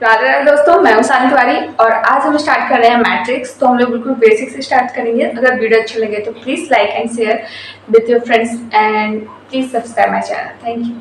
राधे राधे दोस्तों, मैं हूं सानी तिवारी और आज हम स्टार्ट कर रहे हैं मैट्रिक्स। तो हम लोग बिल्कुल बेसिक से स्टार्ट करेंगे। अगर वीडियो अच्छा लगे तो please like and share with your friends and please subscribe my channel. Thank you.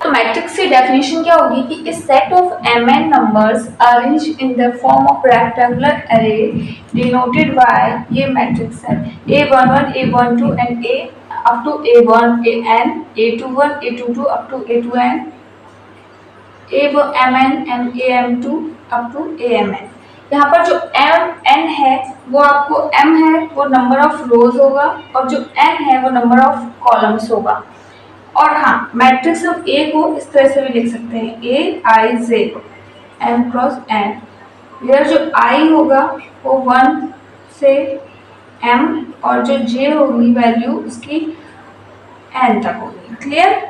तो मैट्रिक्स की डेफिनेशन क्या होगी कि इस set of mn numbers arrange in the form of rectangular अरे डिनोटेड बाय, ये मैट्रिक्स है, a11 a12 and a up to a1 an a21 a22 up to a2n mn and am2 up to amn। यहाँ पर जो mn है वो आपको m है वो नंबर ऑफ रोज होगा और जो n है वो नंबर ऑफ कॉलम्स होगा। और हाँ, मैट्रिक्स हम A को इस तरह से भी लिख सकते हैं, Aij m क्रॉस n। यह जो I होगा वो 1 से m और जो j होगी वैल्यू उसकी n तक होगी। क्लियर?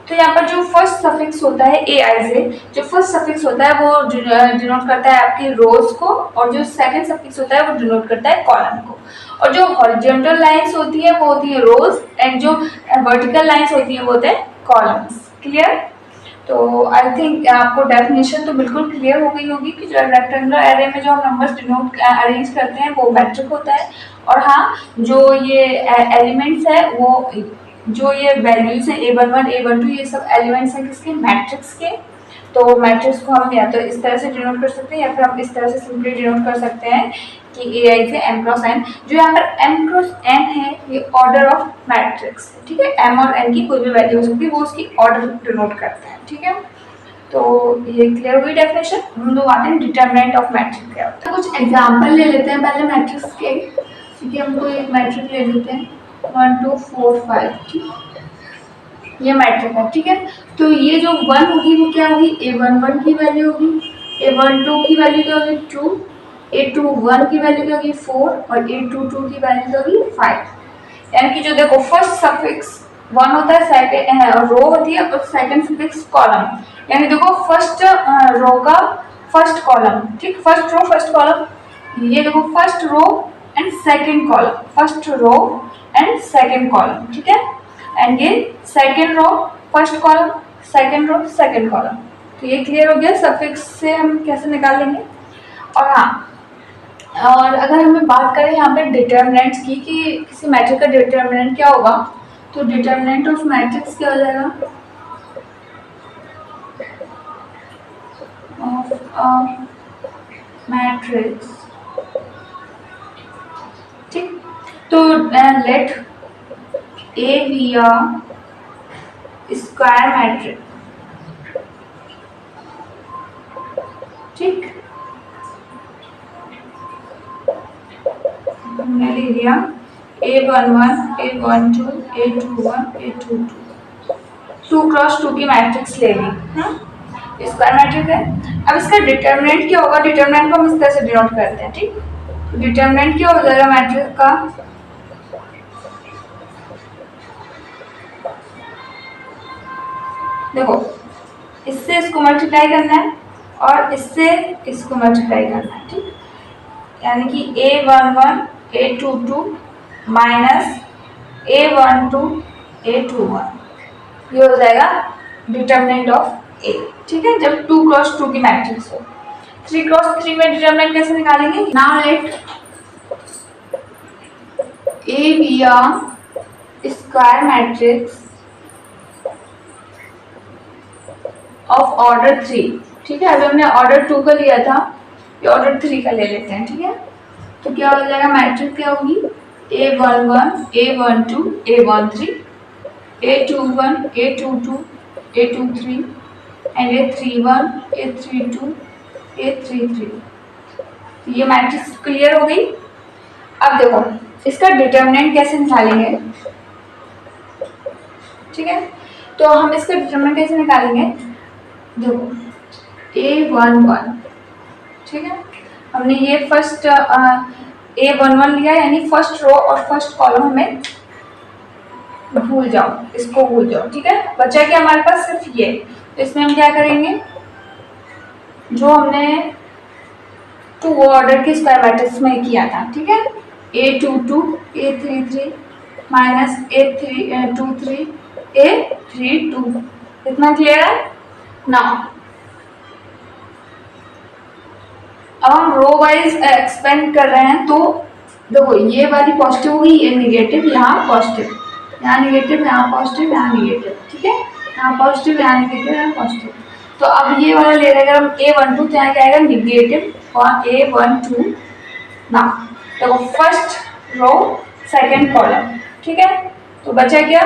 तो यहाँ पर जो फर्स्ट सफिक्स होता है Aij, जो फर्स्ट सफिक्स होता है वो डिनोट करता है आपकी रोज को और जो सेकंड सफिक्स होता है वो डिनोट करता है कॉलम को। और जो हॉरिजॉन्टल लाइंस होती है वो होती है रोज एंड जो वर्टिकल लाइंस होती है वो होते हैं कॉलम्स। क्लियर? तो आई थिंक आपको डेफिनेशन तो बिल्कुल क्लियर हो गई होगी कि जो रेक्टेंगुलर एरे में जो हम नंबर्स डिनोट अरेंज करते हैं वो मैट्रिक होता है। और हाँ, जो ये एलिमेंट्स है वो जो ये वैल्यूज है a11 a12 ये सब एलिमेंट्स हैं किसके, मैट्रिक्स के। तो मैट्रिक्स को हम या तो इस तरह से डिनोट कर सकते हैं या फिर हम इस तरह से सिंपली डिनोट कर सकते हैं कि ai से m क्रॉस n। जो यहाँ पर m क्रॉस n है ये ऑर्डर ऑफ मैट्रिक्स है। ठीक है, m और n की कोई भी वैल्यू हो सकती है, वो उसकी ऑर्डर डिनोट करते हैं। ठीक है, तो ये क्लियर हुई डेफिनेशन। हम लोग आते हैं डिटरमिनेंट ऑफ मैट्रिक्स क्या होता है। कुछ एग्जाम्पल ले लेते हैं पहले मैट्रिक्स के। ठीक है, हम कोई एक मैट्रिक ले लेते हैं 1 2 4 5। ठीक, ये मैट्रिक है। ठीक है, तो ये जो 1 होगी वो क्या होगी, a11 की वैल्यू होगी, a12 की वैल्यू क्या होगी 2, a21 की वैल्यू क्या होगी 4 और a22 की वैल्यू क्या होगी 5। यानी कि जो देखो फर्स्ट सफिक्स 1 होता है, सेकंड रो होती है और सेकंड सफिक्स कॉलम। यानी देखो फर्स्ट रो का फर्स्ट कॉलम, ठीक, फर्स्ट रो फर्स्ट कॉलम, ये देखो first row and second column, first row and second column. ठीक है, एंड ये second row first column, second row second column. तो ये क्लियर हो गया सफिक्स से हम कैसे निकाल लेंगे। और हाँ, और अगर हमें बात करें यहाँ पे डिटरमिनेंट्स की कि किसी मैट्रिक का डिटरमिनेंट क्या होगा, तो डिटरमिनेंट ऑफ मैट्रिक्स क्या हो जाएगा, ऑफ मैट्रिक्स। ठीक, तो let A be a square matrix. ठीक, हमने ले लिया a11 a12 a21 a22, 2 cross 2 की मैट्रिक्स ले ली। स्क्वायर मैट्रिक है। अब इसका डिटरमिनेंट क्या होगा, डिटरमिनेंट को हम इस तरह से डिनोट करते हैं। ठीक, डिटरमिनेंट क्या हो जाएगा मैट्रिक का, देखो इससे इसको मल्टीप्लाई करना है और इससे इसको मल्टीप्लाई करना है। ठीक, यानी कि a11 a22 minus a12 a21, ये हो जाएगा डिटरमिनेंट ऑफ A। ठीक है, जब 2 क्रॉस 2 की मैट्रिक्स हो। 3 क्रॉस 3 में डिटरमिनेंट कैसे निकालेंगे, now let A be a square matrix of order 3। ठीक है, अभी हमने ऑर्डर 2 का लिया था, ये ऑर्डर 3 का ले लेते हैं। ठीक है, तो क्या हो जाएगा, मैट्रिक्स क्या होगी a11 a12 a13 a21 a22 a23 and a31 a32 a33। ये मैट्रिक्स क्लियर हो गई। अब देखो इसका डिटरमिनेंट कैसे निकालेंगे। ठीक है, तो हम इसका डिटरमिनेंट कैसे निकालेंगे, देखो a11। ठीक है, हमने ये फर्स्ट a11 लिया, यानी फर्स्ट रो और फर्स्ट कॉलम हमें भूल जाओ, इसको भूल जाओ। ठीक है, बचा कि हमारे पास सिर्फ ये, तो इसमें हम क्या करेंगे, जो हमने 2 ऑर्डर के स्क्वायर मैट्रिक्स में किया था। ठीक है, a22 a33 minus a23 a32, इतना क्लियर है ना। अब हम रो वाइज एक्सपेंड कर रहे हैं, तो देखो ये वाली पॉजिटिव होगी, ये निगेटिव, यहाँ पॉजिटिव, यहाँ निगेटिव, यहाँ पॉजिटिव, यहाँ निगेटिव, ठीक है, यहाँ पॉजिटिव, यहाँ निगेटिव, यहाँ पॉजिटिव। तो अब ये वाला ले रहे हैं अगर हम A12, तो यहाँ क्या आएगा निगेटिव और A12 ना। देखो फर्स्ट रो सेकंड कॉलम, ठीक है, तो बचा क्या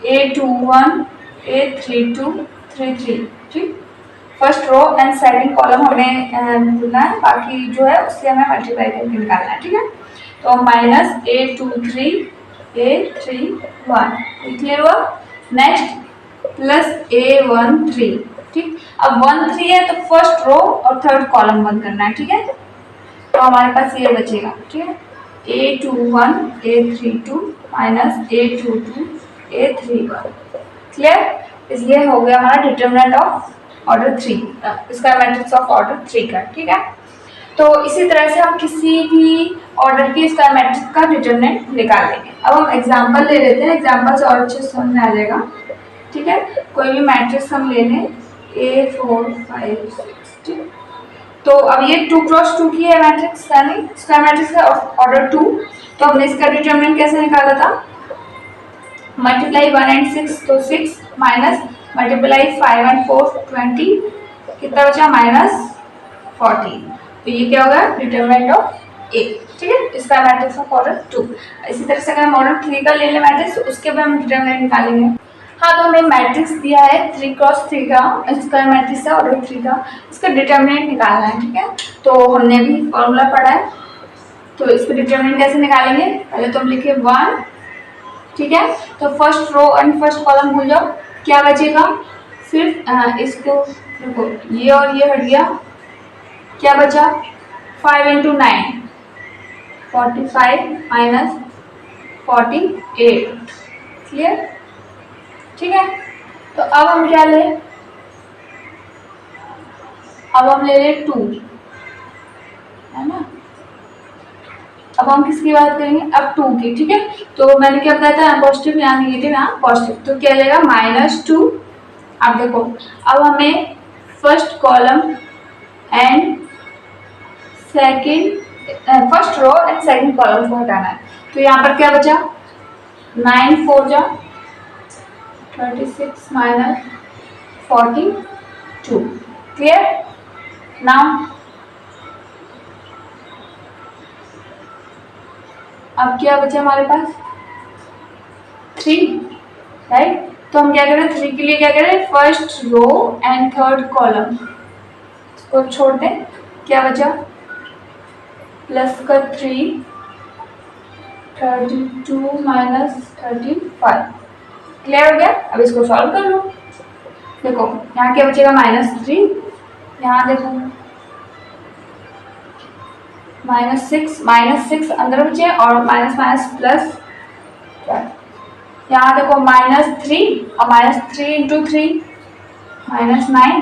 A21 A32 33, ठीक, first row and second column हमें ढूंढना है, बाकी जो है उससे हमें मल्टीप्लाई करके निकालना है, ठीक है। तो माइनस A23 A31, क्लियर हुआ। नेक्स्ट प्लस A13, ठीक, अब 13 है तो फर्स्ट रो और थर्ड कॉलम बंद करना है, ठीक है। तो हमारे पास ये बचेगा, ठीक है, A21 A32 minus A22 A31, clear. इसलिए हो गया हमारा डिटरमिनेंट ऑफ ऑर्डर 3, इसका मैट्रिक्स ऑफ ऑर्डर 3 का, ठीक है। तो इसी तरह से हम किसी भी ऑर्डर की इसका मैट्रिक्स का डिटरमिनेंट निकाल लेंगे। अब हम एग्जांपल ले लेते हैं, एग्जांपल से और अच्छे समझ में आ जाएगा, ठीक है। कोई भी मैट्रिक्स हम ले लें A4 5 6, ठीक। तो अब ये 2 क्रॉस 2 की है मैट्रिक्स, यानी इसका मैट्रिक्स है ऑर्डर 2। तो हमने इसका डिटरमिनेंट कैसे निकाला था, मल्टीप्लाई 1 एंड 6 तो 6 माइनस मल्टीप्लाई 5 एंड 4 20, कितना बचा -14। तो ये क्या होगा डिटरमिनेंट ऑफ A, ठीक है, इसका मैट्रिक्स ऑफ ऑर्डर 2। इसी तरह से अगर हम ऑर्डर 3 का ले लें मैट्रिक्स, उसके बाद हम डिटरमिनेंट निकालेंगे। हाँ, तो हमें मैट्रिक्स दिया है 3 क्रॉस 3 का, इसका मैट्रिक्स है ऑर्डर 3 का, इसका डिटरमिनेंट निकालना है, ठीक है। तो हमने भी फॉर्मूला पढ़ा है, तो इसका डिटरमिनेंट कैसे निकालेंगे, पहले तो हम लिखे 1, ठीक है। तो first row and first column भूल जाओ, क्या बचेगा, सिर्फ इसको देखो, ये और ये हट गया, क्या बचा 5 इंटू 9 45 माइनस 48, क्लियर, ठीक है। तो अब हम क्या ले, अब हम ले लें 2, है ना। अब हम किसकी बात करेंगे, अब 2 की, ठीक है। तो मैंने क्या बताया था, यहाँ पॉजिटिव यहाँ निगेटिव यहाँ पॉजिटिव, तो क्या लेगा -2। अब देखो, अब हमें first column and second first row and second column को हटाना है। तो यहाँ पर क्या बचा 9 4 जा 36 माइनस 42, क्लियर। नाउ अब क्या बचा हमारे पास 3, राइट। तो हम क्या करें 3 के लिए क्या करें, first row and third column को छोड़ दें, क्या बचा प्लस का 3 32 माइनस 35, क्लियर हो गया। अब इसको सॉल्व कर लो, देखो यहाँ क्या बचेगा -3, यहाँ देखो -6 अंदर बचे और माइनस माइनस प्लस, यहाँ देखो -3 और -3 इंटू 3 -9,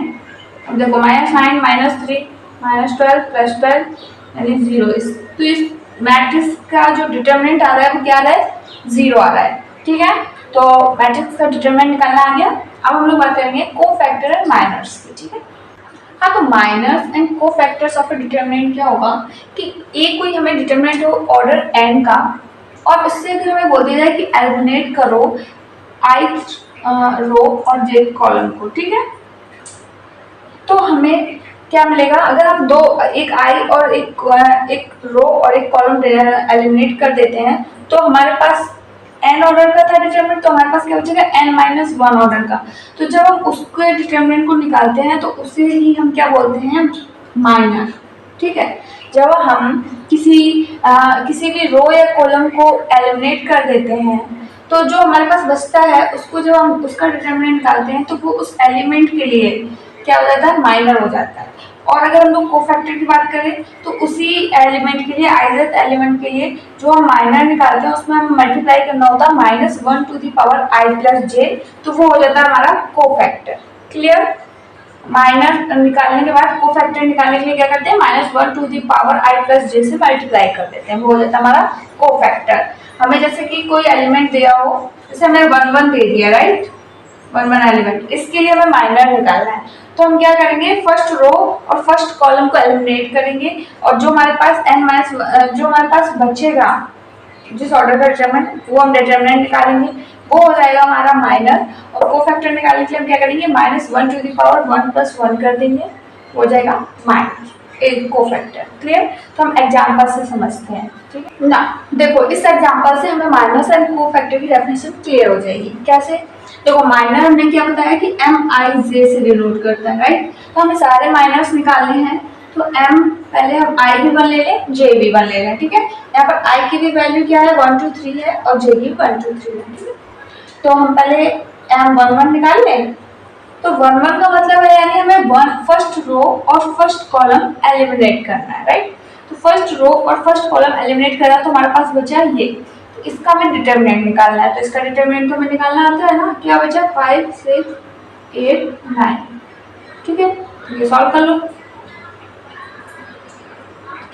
अब देखो -9 -3 -12 प्लस 12 यानी 0। तो इस मैट्रिक्स का जो डिटरमिनेंट आ रहा है वो क्या आ रहा है 0 आ रहा है, ठीक है। तो मैट्रिक्स का डिटरमिनेंट निकालना आ गया। अब हम लोग बात करेंगे कोफैक्टर एंड माइनर्स की, ठीक है। हाँ, तो minors and cofactors of a determinant क्या होगा कि एक कोई हमें डिटरमिनेंट हो ऑर्डर n का, और उससे अगर हमें बोल दिया जाए कि एलिमिनेट करो ith रो और jth कॉलम को, ठीक है। तो हमें क्या मिलेगा, अगर हम एक i और एक रो और एक कॉलम एलिमिनेट कर देते हैं, तो हमारे पास n ऑर्डर का था डिटरमिनेंट, तो हमारे पास क्या बचेगा n-1 ऑर्डर का। तो जब हम उसके डिटरमिनेंट को निकालते हैं तो उसे ही हम क्या बोलते हैं माइनर, ठीक है। जब हम किसी भी रो या कॉलम को एलिमिनेट कर देते हैं, तो जो हमारे पास बचता है उसको जब हम उसका डिटरमिनेंट निकालते हैं तो वो उस एलिमेंट के लिए क्या हो जाता है माइनर हो जाता है। और अगर हम लोग कोफैक्टर की बात करें तो उसी एलिमेंट के लिए ith एलिमेंट के लिए जो हम माइनर निकालते हैं उसमें हम मल्टीप्लाई करना होता है -1 to the power i plus j, तो वो हो जाता है हमारा कोफैक्टर, क्लियर। माइनर निकालने के बाद कोफैक्टर निकालने के लिए क्या करते हैं -1 to the power i plus j से मल्टीप्लाई कर देते हैं, वो हो जाता है हमारा कोफैक्टर। हमें जैसे कि कोई एलिमेंट दिया हो, जैसे हमें 1 1 दे दिया, राइट, 1 1 एलिमेंट, इसके लिए हमें माइनर निकालना है। तो हम क्या करेंगे, फर्स्ट रो और फर्स्ट कॉलम को एलिमिनेट करेंगे और जो हमारे पास जो हमारे पास बचेगा जिस ऑर्डर का डिटरमिनेंट, वो हम डिटरमिनेंट निकालेंगे, वो हो जाएगा हमारा माइनर। और कोफैक्टर निकालने के लिए हम क्या करेंगे, -1 टू द पावर 1 + 1 कर देंगे, हो जाएगा माइनर एक कोफैक्टर। क्लियर? तो हम एग्जांपल से समझते हैं। ठीक है ना, देखो इस एग्जांपल से हमें माइनस एंड कोफैक्टर की डेफिनेशन क्लियर हो जाएगी। कैसे? देखो माइनर हमने क्या बताया कि MIJ से डिनोट करता है, राइट? तो हमें सारे माइनर्स निकालने हैं, तो m पहले हम I भी 1 ले लें, J भी 1 ले लें। ठीक है, यहाँ पर I की भी वैल्यू क्या है, 1 2 3 है और J की 1 2 3 है। ठीक है, तो हम पहले m 1 1 निकाल लें। तो 1 1 का मतलब है यानी हमें फर्स्ट रो और फर्स्ट कॉलम एलिमिनेट करना है, राइट? तो फर्स्ट रो और फर्स्ट कॉलम एलिमिनेट करा तो हमारे पास बचा ये, तो इसका हमें डिटरमिनेंट निकालना है। तो इसका डिटरमिनेंट तो हमें निकालना आता है ना, क्या बचा 5 6 8 9। ठीक है, ये सॉल्व कर लो।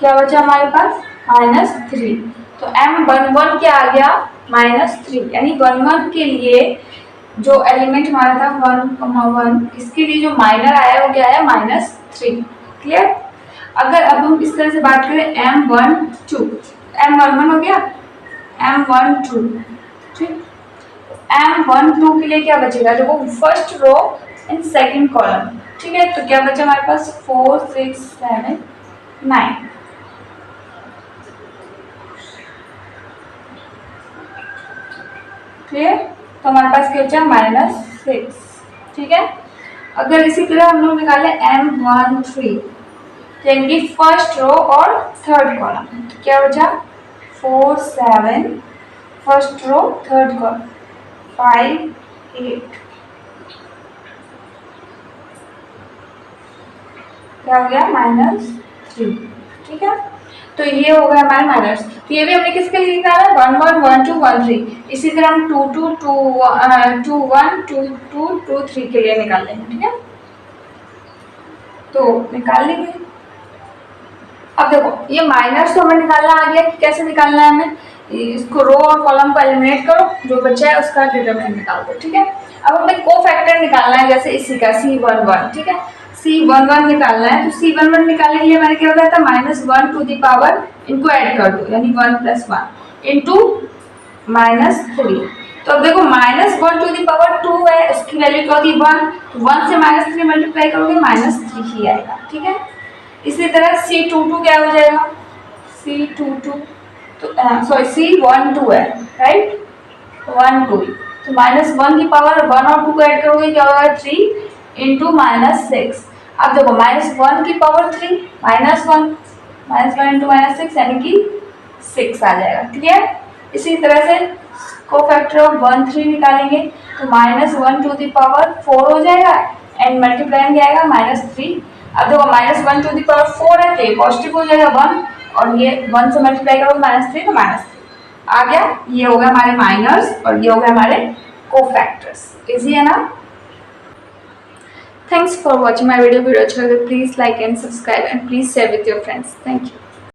क्या बचा हमारे पास, -3। तो m11 क्या आ गया, -3, यानी 1 1 के लिए जो एलिमेंट हमारा था 1 1, इसके लिए जो माइनर आया वो क्या है, -3। क्लियर? अगर अब हम इस तरह से बात करें m12, m11 हो गया, m12, ठीक, m12 के लिए क्या बचेगा, देखो first row and second column. ठीक है, तो क्या बचा हमारे पास 4 6 7 9। क्लियर? तो हमारे पास क्या बचा, -6। ठीक है, अगर इसी तरह हम लोग निकाले m13, यानी फर्स्ट रो और थर्ड कॉलम, तो क्या बचा 4 7, फर्स्ट रो थर्ड कॉलम 5 8, क्या हो गया, -3। ठीक है, तो ये हो गया हमारे माइनर्स। तो ये भी हमने किसके लिए निकाला, 1 1 1 2 1 3। इसी तरह हम 2 2 2 1 2 1 2 2 2 3 के लिए निकाल लेंगे। ठीक है, तो निकाल लेंगे। अब देखो ये माइनर्स तो हमें निकालना आ गया कि कैसे निकालना है हमें, इसको रो और कॉलम को एलिमिनेट करो, जो बचा है उसका डिटरमिनेंट निकाल दो। ठीक है, अब हमें कोफैक्टर निकालना है, जैसे इसी का C11। ठीक है, C11 निकालना है, तो C11 निकालने के लिए मैंने क्या बताया था, -1 टू द पावर, इनको ऐड कर दो, यानी 1 + 1 इंटू -3। तो अब देखो -1 टू द पावर 2 है, उसकी वैल्यू क्या होती है 1, तो 1 से -3 मल्टीप्लाई करोगे -3 ही आएगा। ठीक है, इसी तरह C22 क्या हो जाएगा, C22 तो सॉरी C12 है, राइट, 1 2, तो -1 की पावर 1 और 2 को ऐड करोगे क्या होगा 3 इंटू -6। अब देखो -1 की पावर 3 -1 इंटू -6 यानी कि 6 आ जाएगा। क्लियर? इसी तरह से कोफैक्टर ऑफ 1 3 निकालेंगे, तो -1 टू द पावर 4 हो जाएगा एंड मल्टीप्लाई क्या आएगा -3। अब देखो -1 टू द पावर 4 है तो ये पॉजिटिव हो जाएगा 1, और ये 1 से मल्टीप्लाई करोगे -3 तो -3 आ गया। ये हो गया हमारे माइनर्स और ये हो गया हमारे कोफैक्टर्स। इजी है ना? Thanks for watching my video. अच्छा लगे please like and subscribe and please share with your friends. Thank you.